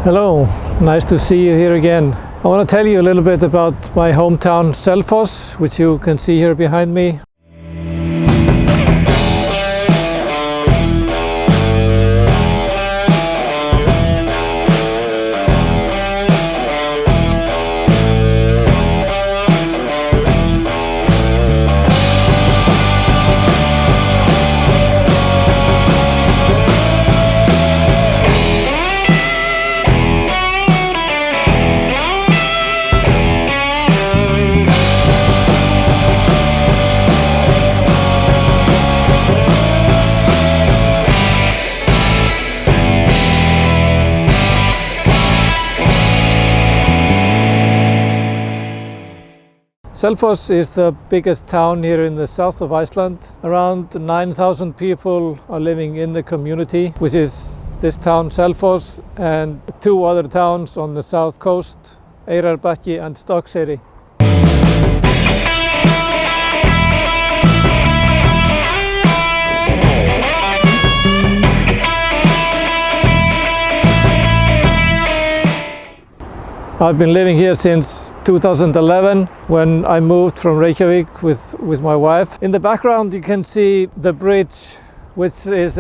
Hello, nice to see you here again. I want to tell you a little bit about my hometown Selfoss, which you can see here behind me. Selfoss is the biggest town here in the south of Iceland. Around 9,000 people are living in the community, which is this town Selfoss and two other towns on the south coast, Eyrarbakki and Stokkseyri. I've been living here since 2011 when I moved from Reykjavik with my wife. In the background you can see the bridge, which is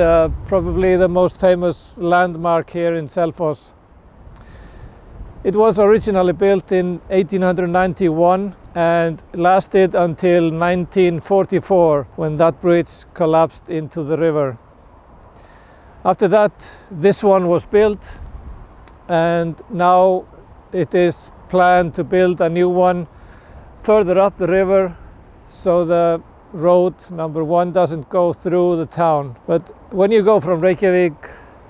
probably the most famous landmark here in Selfoss. It was originally built in 1891 and lasted until 1944 when that bridge collapsed into the river. After that, this one was built, and now it is planned to build a new one further up the river, so the road number one doesn't go through the town. But when you go from Reykjavik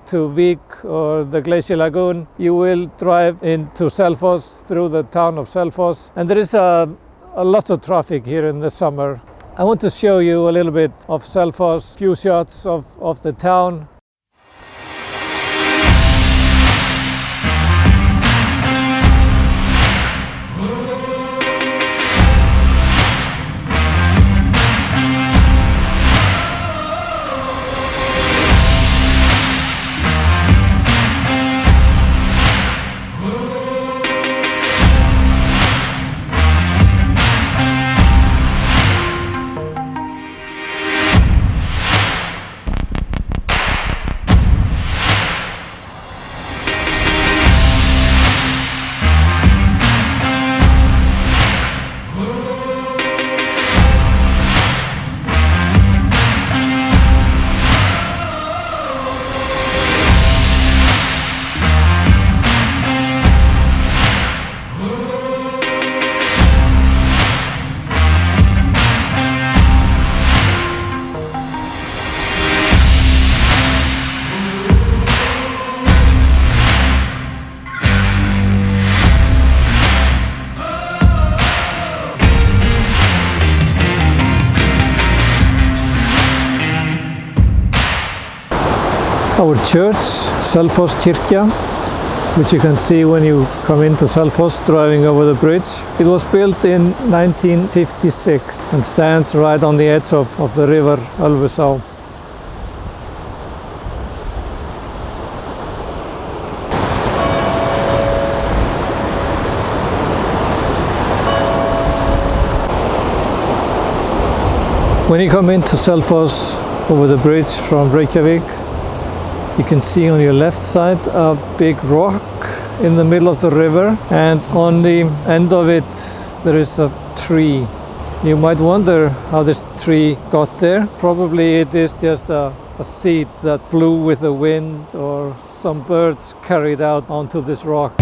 to Vík or the Glacier Lagoon, you will drive into Selfoss through the town of Selfoss, and there is a lot of traffic here in the summer. I want to show you a little bit of Selfoss, few shots of the town. Our church, Selfoss Kirkja, which you can see when you come into Selfoss driving over the bridge. It was built in 1956 and stands right on the edge of the river Ölfusá. When you come into Selfoss over the bridge from Reykjavik, you can see on your left side a big rock in the middle of the river, and on the end of it there is a tree. You might wonder how this tree got there. Probably it is just a seed that flew with the wind, or some birds carried out onto this rock.